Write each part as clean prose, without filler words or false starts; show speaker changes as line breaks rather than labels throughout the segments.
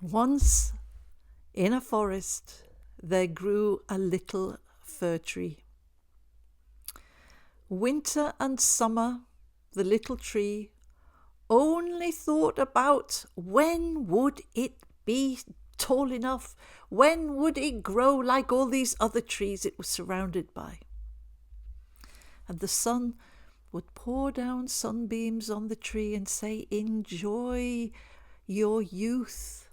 Once in a forest there grew a little fir tree. Winter and summer the little tree only thought about when would it be tall enough, when would it grow like all these other trees it was surrounded by. And the sun would pour down sunbeams on the tree and say, "Enjoy your youth,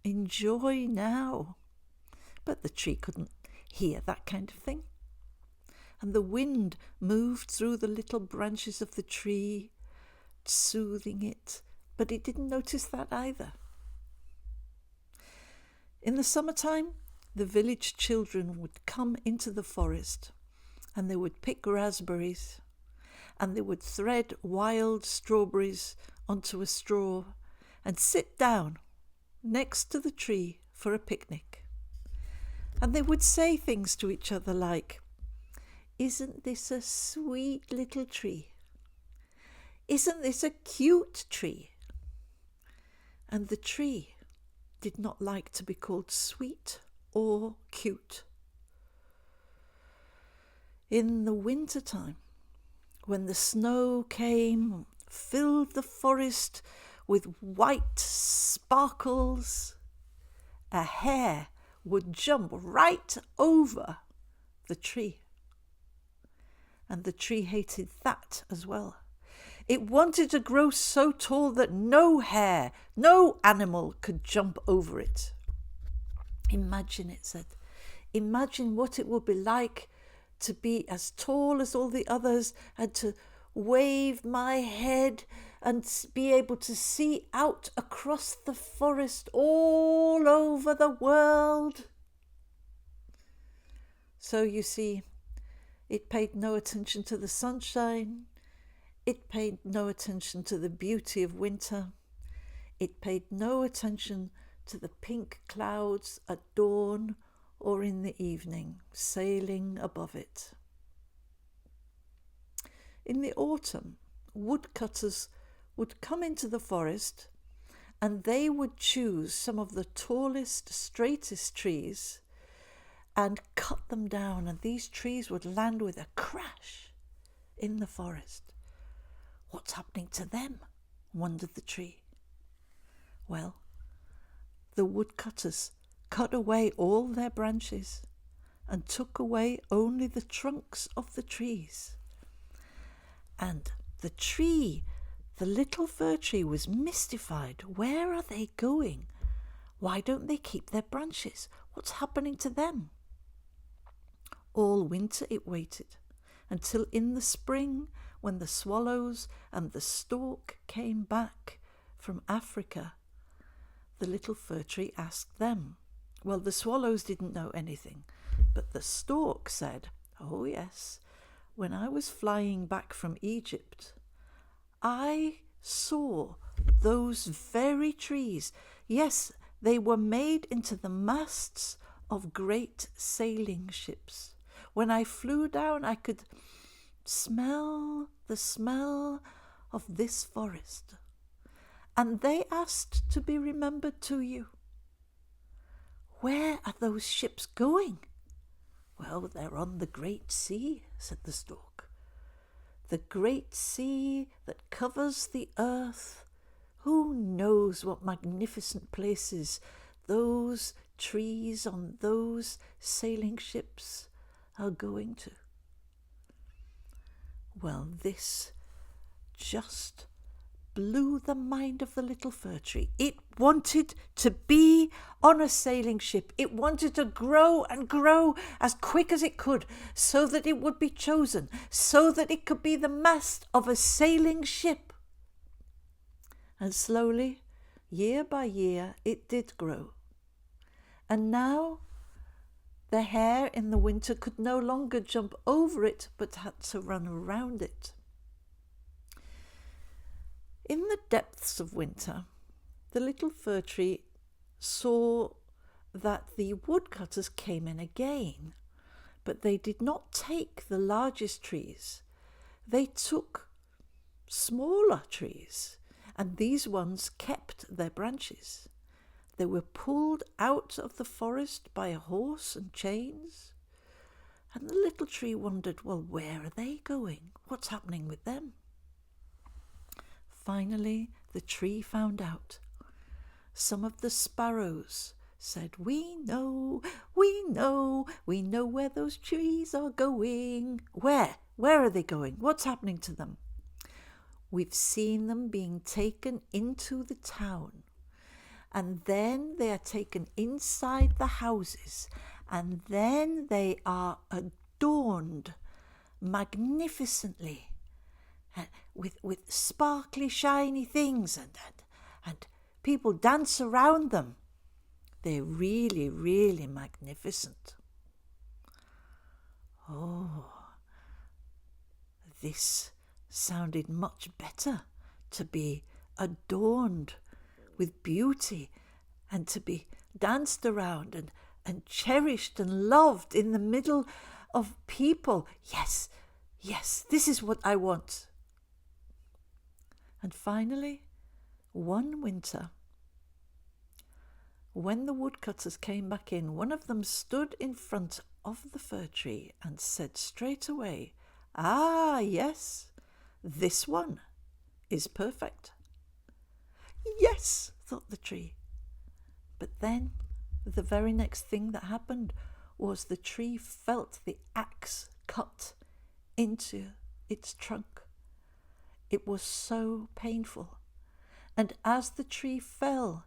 enjoy now." But the tree couldn't hear that kind of thing. And the wind moved through the little branches of the tree, soothing it, but it didn't notice that either. In the summertime, the village children would come into the forest and they would pick raspberries and they would thread wild strawberries onto a straw and sit down next to the tree for a picnic. And they would say things to each other like, "Isn't this a sweet little tree? Isn't this a cute tree?" And the tree did not like to be called sweet or cute. In the winter time, when the snow came, filled the forest with white sparkles, a hare would jump right over the tree. And the tree hated that as well. It wanted to grow so tall that no hare, no animal could jump over it. Imagine, it said, imagine what it would be like to be as tall as all the others and to wave my head and be able to see out across the forest all over the world. So you see, it paid no attention to the sunshine. It paid no attention to the beauty of winter. It paid no attention to the pink clouds at dawn or in the evening sailing above it. In the autumn, woodcutters would come into the forest and they would choose some of the tallest, straightest trees and cut them down, and these trees would land with a crash in the forest. What's happening to them? Wondered the tree. Well, the woodcutters cut away all their branches and took away only the trunks of the trees. And the tree, the little fir tree, was mystified. Where are they going? Why don't they keep their branches? What's happening to them? All winter it waited, until in the spring, when the swallows and the stork came back from Africa, the little fir tree asked them. Well, the swallows didn't know anything, but the stork said, "Oh yes, when I was flying back from Egypt, I saw those very trees. Yes, they were made into the masts of great sailing ships. When I flew down, I could smell the smell of this forest. And they asked to be remembered to you." "Where are those ships going?" "Well, they're on the great sea," said the stork. "The great sea that covers the earth. Who knows what magnificent places those trees on those sailing ships are going to." Well, this just blew the mind of the little fir tree. It wanted to be on a sailing ship. It wanted to grow and grow as quick as it could, so that it would be chosen, so that it could be the mast of a sailing ship. And slowly, year by year, it did grow. And now the hare in the winter could no longer jump over it, but had to run around it. In the depths of winter, the little fir tree saw that the woodcutters came in again, but they did not take the largest trees. They took smaller trees, and these ones kept their branches. They were pulled out of the forest by a horse and chains. And the little tree wondered, well, where are they going? What's happening with them? Finally, the tree found out. Some of the sparrows said, we know where those trees are going. Where? Where are they going? What's happening to them? We've seen them being taken into the town. And then they are taken inside the houses. And then they are adorned magnificently with sparkly, shiny things. And people dance around them. They're really, really magnificent. Oh, this sounded much better, to be adorned with beauty and to be danced around and cherished and loved in the middle of people. Yes, this is what I want. And finally, one winter, when the woodcutters came back in, one of them stood in front of the fir tree and said straight away, "Ah, yes, this one is perfect." Yes, thought the tree. But then the very next thing that happened was the tree felt the axe cut into its trunk. It was so painful. And as the tree fell,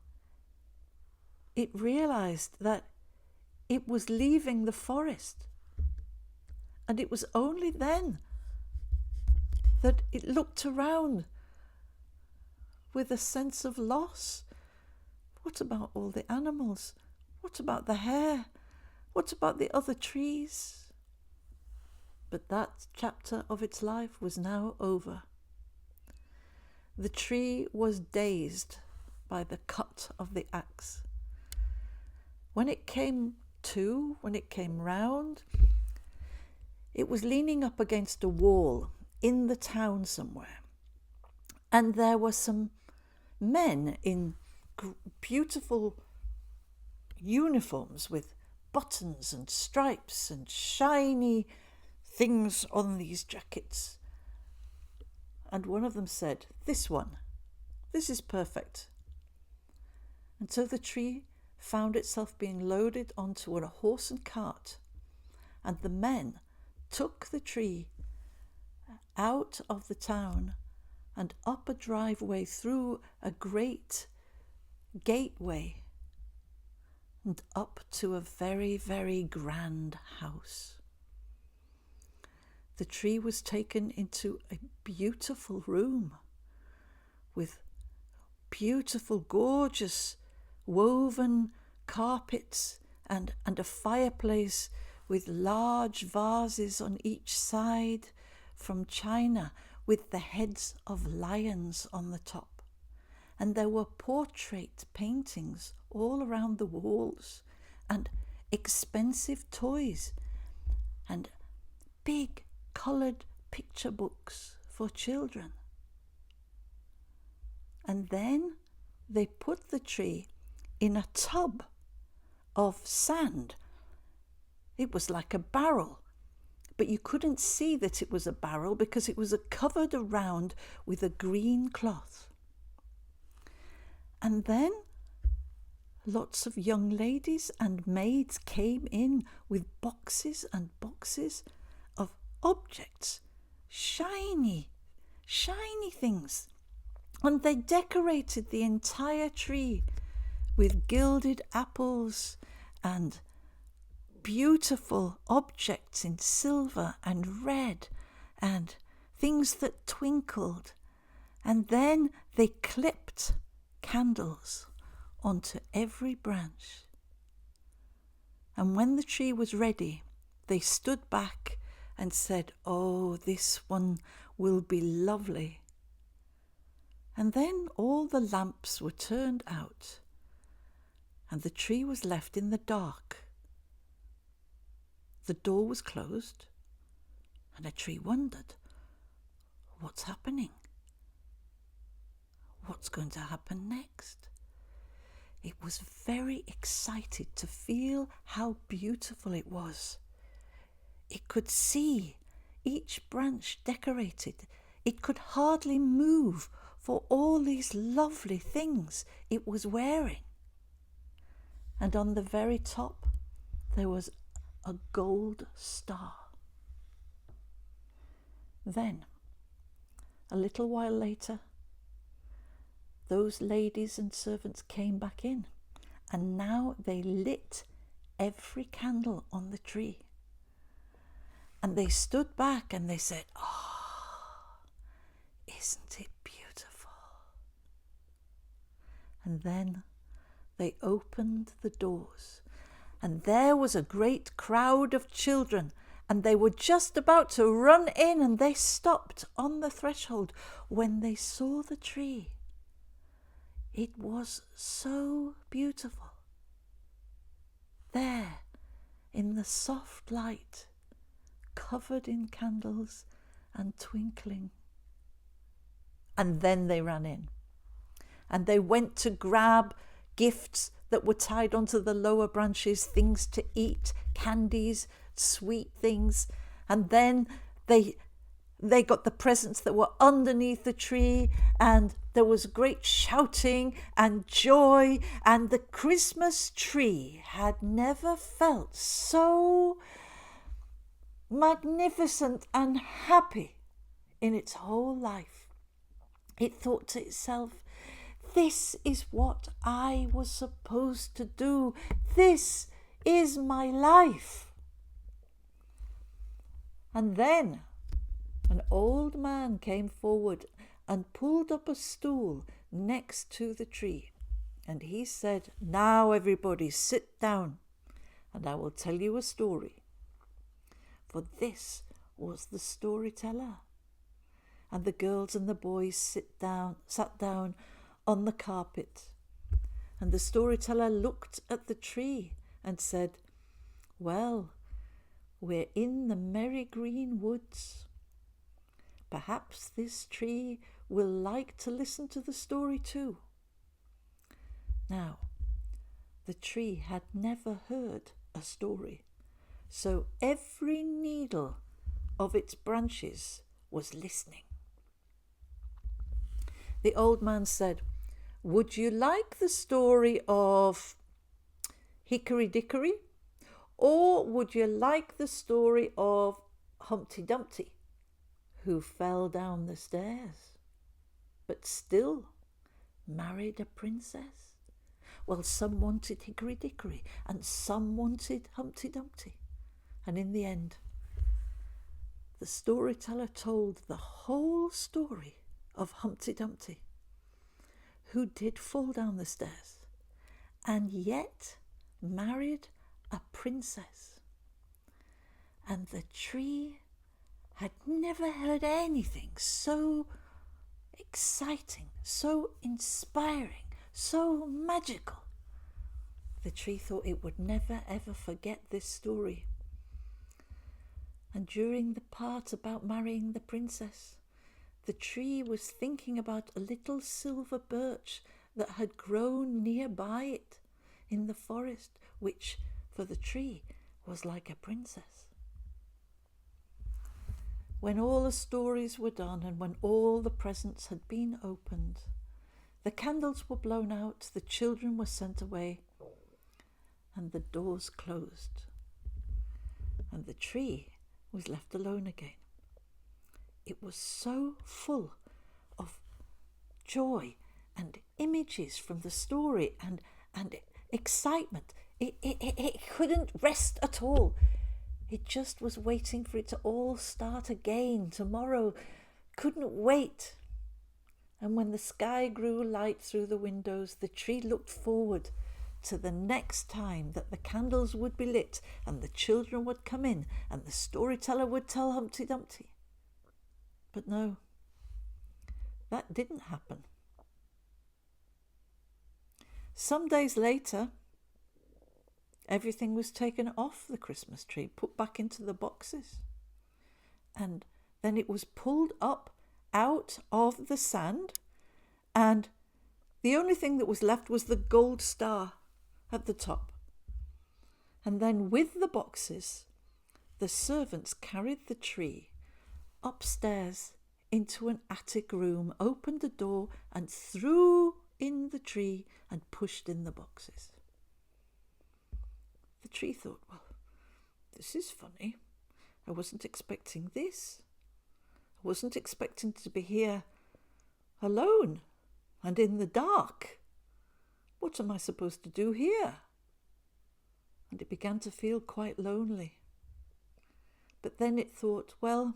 it realized that it was leaving the forest. And it was only then that it looked around with a sense of loss. What about all the animals? What about the hare? What about the other trees? But that chapter of its life was now over. The tree was dazed by the cut of the axe. When it came round, it was leaning up against a wall in the town somewhere. And there were some men in beautiful uniforms with buttons and stripes and shiny things on these jackets. And one of them said, this is perfect. And so the tree found itself being loaded onto a horse and cart, and the men took the tree out of the town and up a driveway through a great gateway and up to a very, very grand house. The tree was taken into a beautiful room with beautiful, gorgeous, woven carpets and a fireplace with large vases on each side from china with the heads of lions on the top. And there were portrait paintings all around the walls and expensive toys and big coloured picture books for children. And then they put the tree in a tub of sand. It was like a barrel, but you couldn't see that it was a barrel because it was covered around with a green cloth. And then lots of young ladies and maids came in with boxes and boxes of objects, shiny things. And they decorated the entire tree with gilded apples and beautiful objects in silver and red and things that twinkled. And then they clipped candles onto every branch. And when the tree was ready, they stood back and said, "Oh, this one will be lovely." And then all the lamps were turned out, and the tree was left in the dark. The door was closed, and the tree wondered, what's happening? What's going to happen next? It was very excited to feel how beautiful it was. It could see each branch decorated. It could hardly move for all these lovely things it was wearing. And on the very top, there was a gold star. Then, a little while later, those ladies and servants came back in, and now they lit every candle on the tree. And they stood back and they said, "Oh, isn't it beautiful?" And then they opened the doors, and there was a great crowd of children, and they were just about to run in, and they stopped on the threshold when they saw the tree. It was so beautiful. There, in the soft light, covered in candles and twinkling. And then they ran in, and they went to grab gifts that were tied onto the lower branches, things to eat, candies, sweet things. And then they got the presents that were underneath the tree, and there was great shouting and joy, and the Christmas tree had never felt so magnificent and happy in its whole life. It thought to itself, "This is what I was supposed to do. This is my life." And then an old man came forward and pulled up a stool next to the tree. And he said, "Now everybody sit down, and I will tell you a story." For this was the storyteller. And the girls and the boys sat down on the carpet. And the storyteller looked at the tree and said, "Well, we're in the merry green woods. Perhaps this tree will like to listen to the story too." Now, the tree had never heard a story, so every needle of its branches was listening. The old man said, "Would you like the story of Hickory Dickory, or would you like the story of Humpty Dumpty, who fell down the stairs, but still married a princess?" Well, some wanted Hickory Dickory, and some wanted Humpty Dumpty. And in the end, the storyteller told the whole story of Humpty Dumpty, who did fall down the stairs, and yet married a princess. And the tree had never heard anything so exciting, so inspiring, so magical. The tree thought it would never ever forget this story. And during the part about marrying the princess, the tree was thinking about a little silver birch that had grown nearby it in the forest, which for the tree was like a princess. When all the stories were done and when all the presents had been opened, the candles were blown out, the children were sent away, and the doors closed. And the tree was left alone again. It was so full of joy and images from the story and excitement. It couldn't rest at all. It just was waiting for it to all start again tomorrow. Couldn't wait. And when the sky grew light through the windows, the tree looked forward to the next time that the candles would be lit and the children would come in and the storyteller would tell Humpty Dumpty. But no, that didn't happen. Some days later, everything was taken off the Christmas tree, put back into the boxes. And then it was pulled up out of the sand, and the only thing that was left was the gold star at the top. And then with the boxes, the servants carried the tree upstairs into an attic room, opened the door and threw in the tree and pushed in the boxes. The tree thought, well, this is funny. I wasn't expecting this. I wasn't expecting to be here alone and in the dark. What am I supposed to do here? And it began to feel quite lonely. But then it thought, well,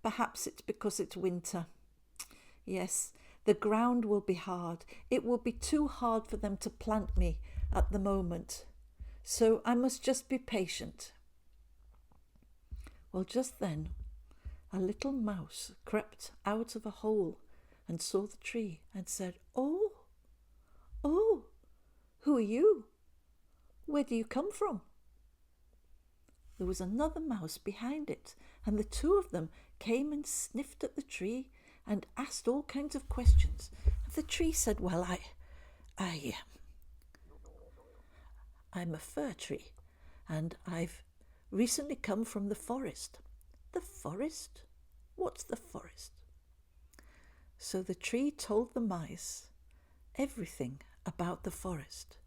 perhaps it's because it's winter. Yes, the ground will be hard. It will be too hard for them to plant me at the moment. So I must just be patient. Well, just then, a little mouse crept out of a hole and saw the tree and said, Oh, who are you? Where do you come from? There was another mouse behind it, and the two of them came and sniffed at the tree and asked all kinds of questions. The tree said, well, I'm a fir tree, and I've recently come from the forest. The forest? What's the forest? So the tree told the mice everything about the forest,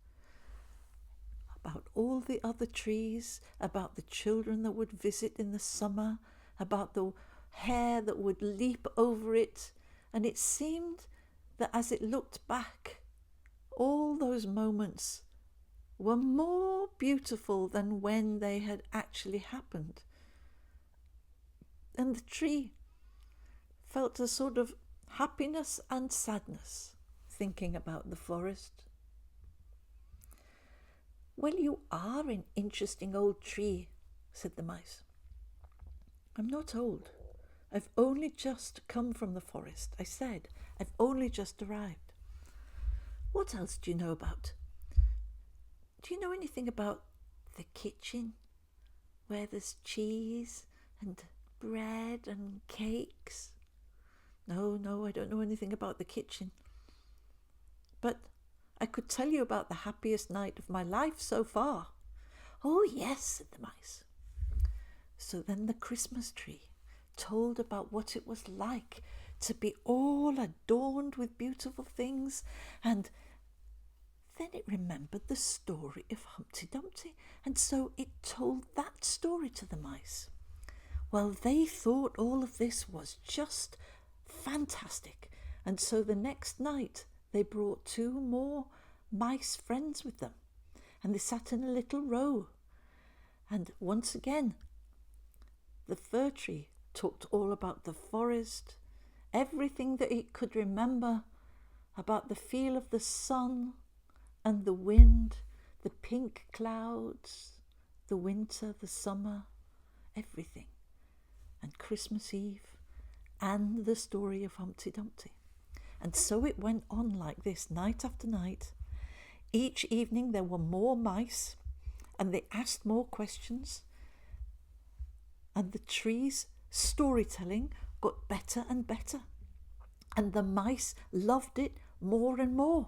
about all the other trees, about the children that would visit in the summer, about the hare that would leap over it. And it seemed that as it looked back, all those moments were more beautiful than when they had actually happened. And the tree felt a sort of happiness and sadness thinking about the forest. Well, you are an interesting old tree, said the mice. I'm not old. I've only just come from the forest. I said, I've only just arrived. What else do you know about? Do you know anything about the kitchen, where there's cheese and bread and cakes? No, I don't know anything about the kitchen. But I could tell you about the happiest night of my life so far. Oh, yes, said the mice. So then the Christmas tree told about what it was like to be all adorned with beautiful things, and then it remembered the story of Humpty Dumpty, and so it told that story to the mice. Well, they thought all of this was just fantastic, and so the next night they brought 2 more mice friends with them, and they sat in a little row. And once again, the fir tree talked all about the forest, everything that it could remember about the feel of the sun and the wind, the pink clouds, the winter, the summer, everything. And Christmas Eve, and the story of Humpty Dumpty. And so it went on like this, night after night. Each evening there were more mice, and they asked more questions. And the tree's storytelling got better and better. And the mice loved it more and more.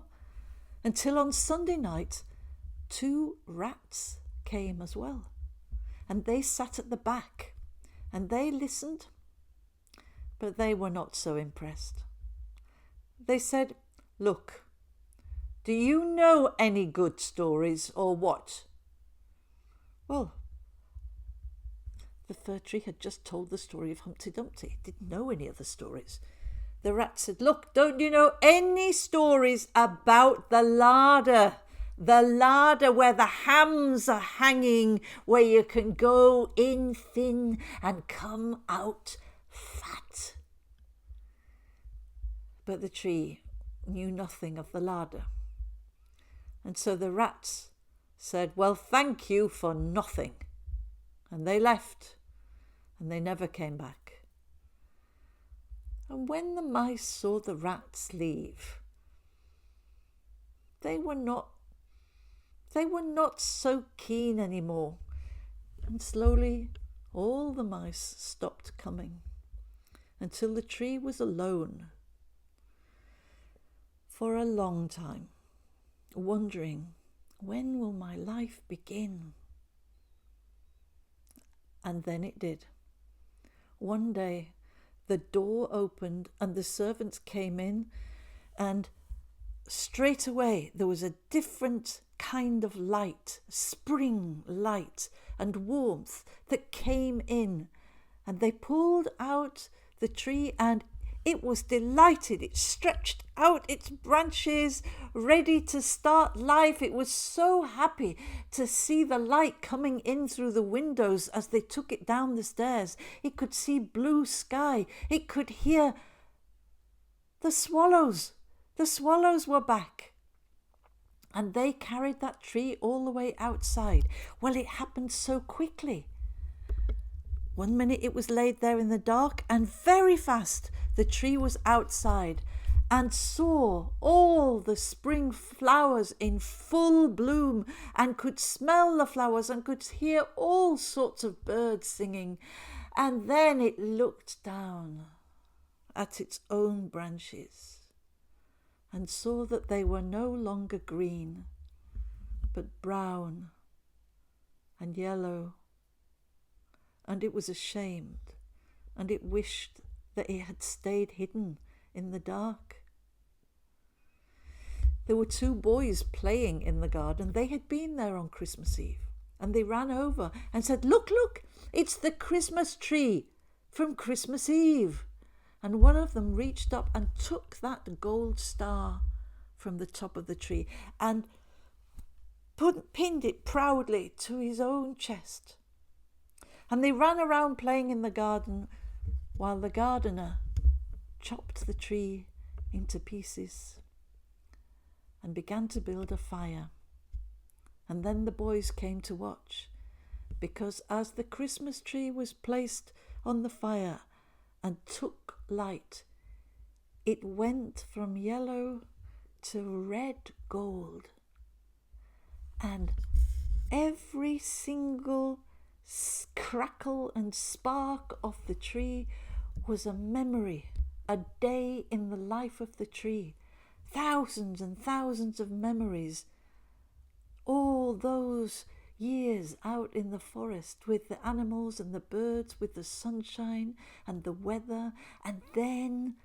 Until on Sunday night, 2 rats came as well. And they sat at the back, and they listened, but they were not so impressed. They said, Look, do you know any good stories or what? Well, the fir tree had just told the story of Humpty Dumpty. It didn't know any other stories. The rat said, Look, don't you know any stories about the larder? The larder where the hams are hanging, where you can go in thin and come out fat. But the tree knew nothing of the larder. And so the rats said, Well, thank you for nothing. And they left, and they never came back. And when the mice saw the rats leave, they were not so keen anymore. And slowly all the mice stopped coming until the tree was alone for a long time, wondering When will my life begin? And then it did. One day, the door opened and the servants came in, and straight away there was a different kind of light, spring light and warmth that came in. And they pulled out the tree and it was delighted. It stretched out its branches, ready to start life. It was so happy to see the light coming in through the windows as they took it down the stairs. It could see blue sky. It could hear the swallows. The swallows were back. And they carried that tree all the way outside. Well, it happened so quickly. One minute it was laid there in the dark, and very fast the tree was outside and saw all the spring flowers in full bloom, and could smell the flowers and could hear all sorts of birds singing. And then it looked down at its own branches and saw that they were no longer green, but brown and yellow. And it was ashamed, and it wished that it had stayed hidden in the dark. There were two boys playing in the garden. They had been there on Christmas Eve, and they ran over and said, "Look, look, it's the Christmas tree from Christmas Eve." And one of them reached up and took that gold star from the top of the tree and pinned it proudly to his own chest. And they ran around playing in the garden while the gardener chopped the tree into pieces and began to build a fire. And then the boys came to watch, because as the Christmas tree was placed on the fire and took light, it went from yellow to red gold. And every single crackle and spark of the tree was a memory, a day in the life of the tree. Thousands and thousands of memories. All those years out in the forest with the animals and the birds, with the sunshine and the weather, and then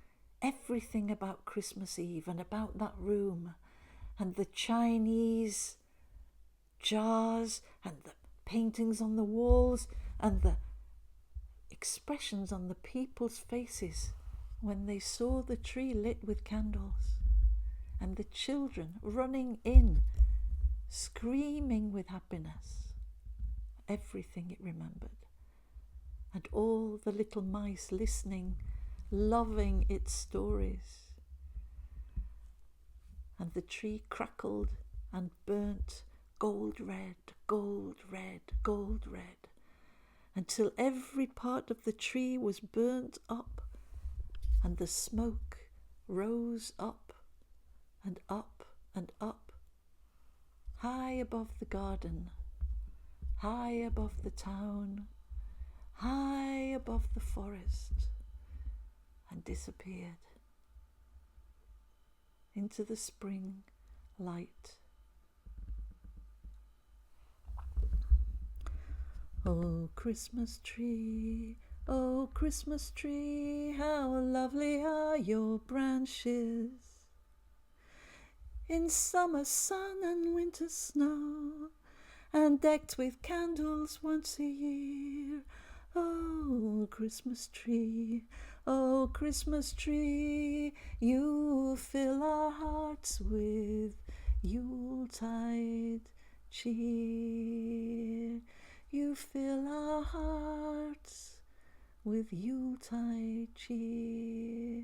everything about Christmas Eve and about that room and the Chinese jars and the paintings on the walls and the expressions on the people's faces when they saw the tree lit with candles, and the children running in, screaming with happiness. Everything it remembered. And all the little mice listening, loving its stories. And the tree crackled and burnt gold red, gold red, gold red, until every part of the tree was burnt up, and the smoke rose up and up and up, high above the garden, high above the town, high above the forest, and disappeared into the spring light. Oh, Christmas tree, oh, Christmas tree, how lovely are your branches. In summer sun and winter snow, and decked with candles once a year. Oh, Christmas tree, oh, Christmas tree, you fill our hearts with Yuletide cheer. You fill our hearts with Yuletide cheer.